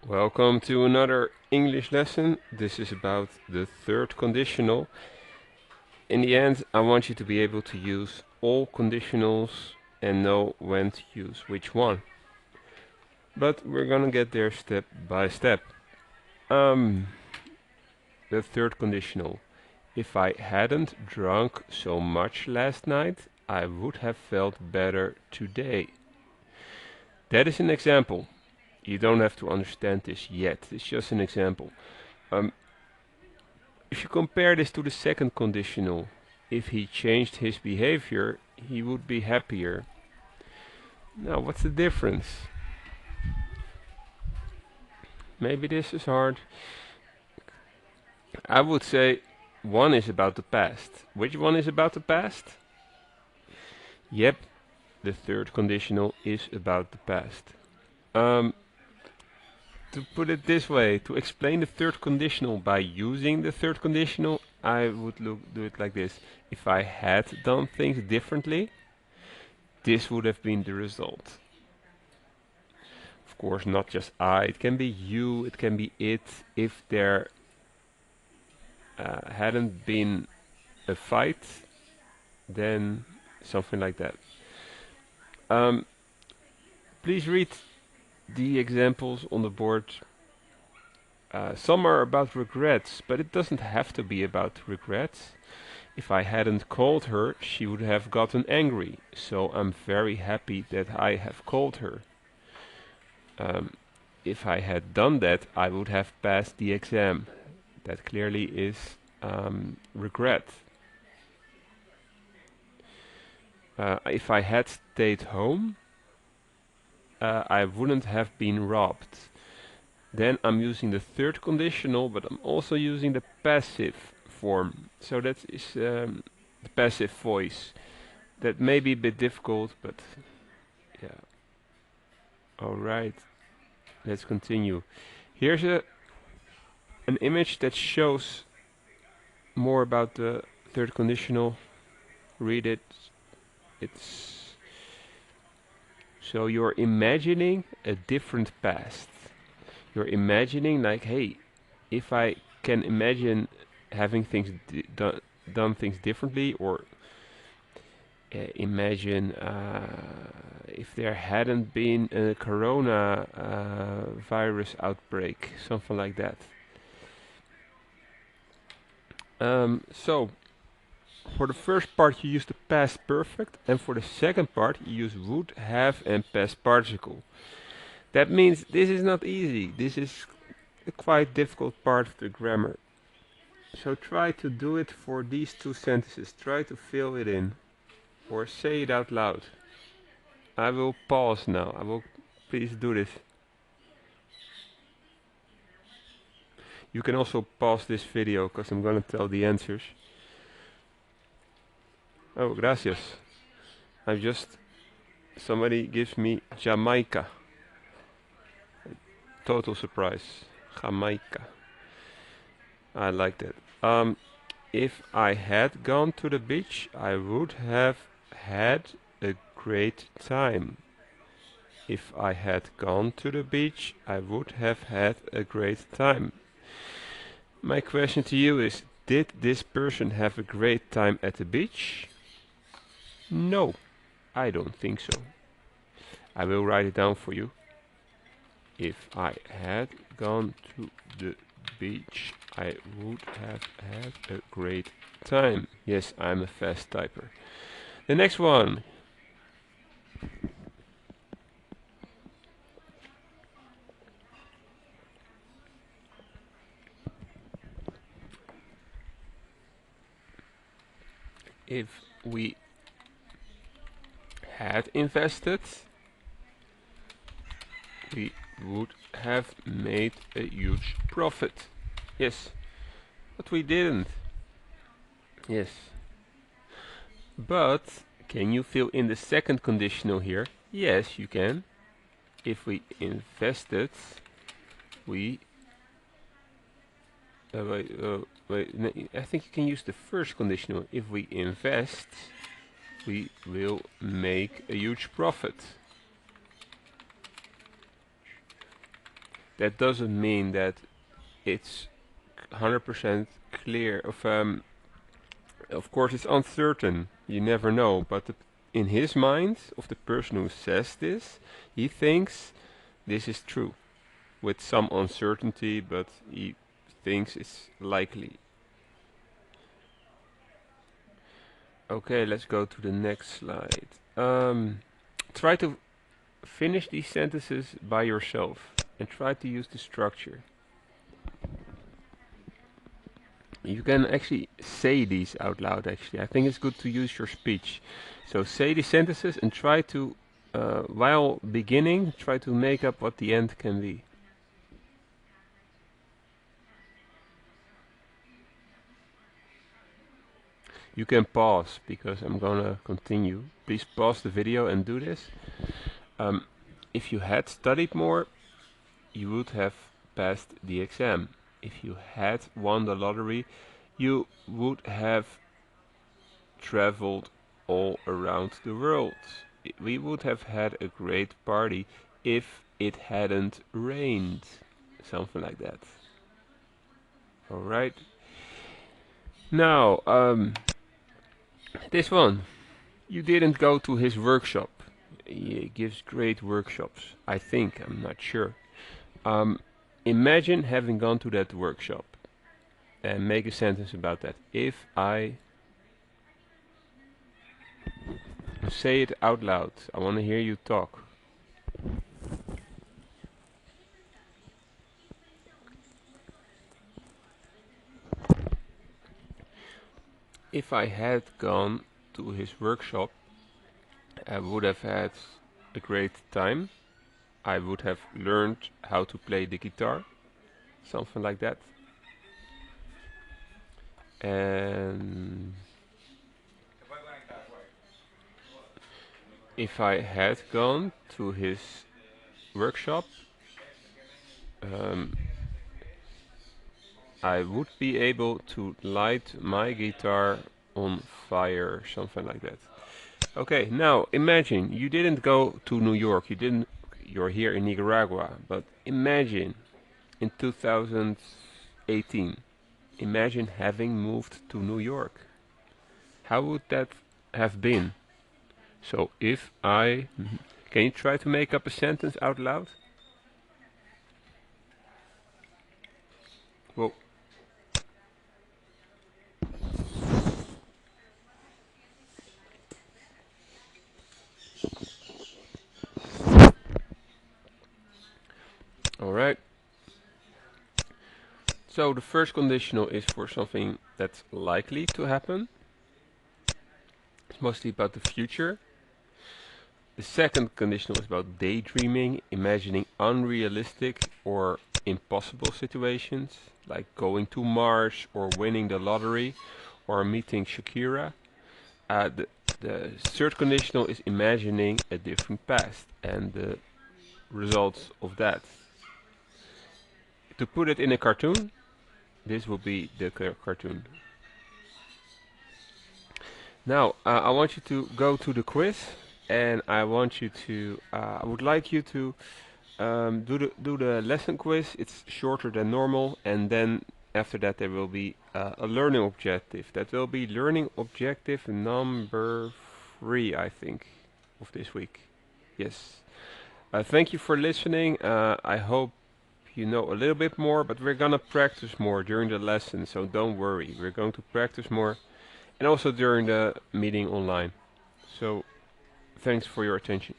Welcome to another English lesson. This is about the third conditional. In the end, I want you to be able to use all conditionals and know when to use which one. But we're gonna get there step by step. The third conditional. If I hadn't drunk so much last night, I would have felt better today. That is an example. You don't have to understand this yet. It's just an example. Um, If you compare this to the second conditional, if he changed his behavior, he would be happier. Now, what's the difference? Maybe this is hard. I would say one is about the past. Which one is about the past? Yep, the third conditional is about the past. To put it this way, to explain the third conditional by using the third conditional, I would do it like this. If I had done things differently, this would have been the result. Of course, not just I, it can be you, it can be it. If there hadn't been a fight, then something like that. Please read the examples on the board. Some are about regrets, but it doesn't have to be about regrets. If I hadn't called her, she would have gotten angry, so I'm very happy that I have called her. If I had done that, I would have passed the exam. That clearly is regret. If I had stayed home, I wouldn't have been robbed. Then I'm using the third conditional, but I'm also using the passive form. So that is the passive voice. That may be a bit difficult, but yeah. Alright, let's continue. Here's an image that shows more about the third conditional. Read it. It's so you're imagining a different past. You're imagining like, hey, if I can imagine having things done things differently, or imagine if there hadn't been a corona virus outbreak, something like that. So for the first part you use the past perfect, and for the second part you use would, have and past participle. That means this is not easy. This is a quite difficult part of the grammar. So try to do it for these two sentences. Try to fill it in or say it out loud. I will pause now. Please do this. You can also pause this video because I'm gonna tell the answers. Oh, gracias. Somebody gives me Jamaica. Total surprise. Jamaica. I like that. If I had gone to the beach, I would have had a great time. If I had gone to the beach, I would have had a great time. My question to you is, did this person have a great time at the beach? No, I don't think so. I will write it down for you. If I had gone to the beach, I would have had a great time. Yes, I'm a fast typer. The next one. If we had invested, we would have made a huge profit. Yes, but we didn't. Yes. But can you fill in the second conditional here? Yes, you can. If we invested, we wait, I think you can use the first conditional. If we invest, we will make a huge profit. that doesn't mean that it's 100% clear. Of course, it's uncertain. You never know. But in his mind, of the person who says this, he thinks this is true with some uncertainty, but he thinks it's likely. Okay, let's go to the next slide. Try to finish these sentences by yourself and try to use the structure. You can actually say these out loud actually. I think it's good to use your speech. So say the sentences and try to, while beginning, try to make up what the end can be. You can pause because I'm gonna continue. Please pause the video and do this. If you had studied more, you would have passed the exam. If you had won the lottery, you would have traveled all around the world. We would have had a great party if it hadn't rained. Something like that. Alright. Now, this one. You didn't go to his workshop. He gives great workshops. I think, I'm not sure. Imagine having gone to that workshop and make a sentence about that. If I say it out loud, I want to hear you talk. If I had gone to his workshop, I would have had a great time. I would have learned how to play the guitar, something like that. And if I had gone to his workshop, I would be able to light my guitar on fire, something like that. Okay, now imagine you didn't go to New York. You're here in Nicaragua, but imagine in 2018, imagine having moved to New York. How would that have been? So if I, can you try to make up a sentence out loud? Well, all right. So the first conditional is for something that's likely to happen. It's mostly about the future. The second conditional is about daydreaming, imagining unrealistic or impossible situations, like going to Mars or winning the lottery or meeting Shakira. The third conditional is imagining a different past and the results of that. To put it in a cartoon, this will be the cartoon. Now, I want you to go to the quiz, and I want you to. I would like you to do the lesson quiz. It's shorter than normal, and then after that there will be a learning objective. That will be learning objective number 3, I think, of this week. Yes. Thank you for listening. I hope you know a little bit more, but we're gonna practice more during the lesson, so don't worry. We're going to practice more, and also during the meeting online. So, thanks for your attention.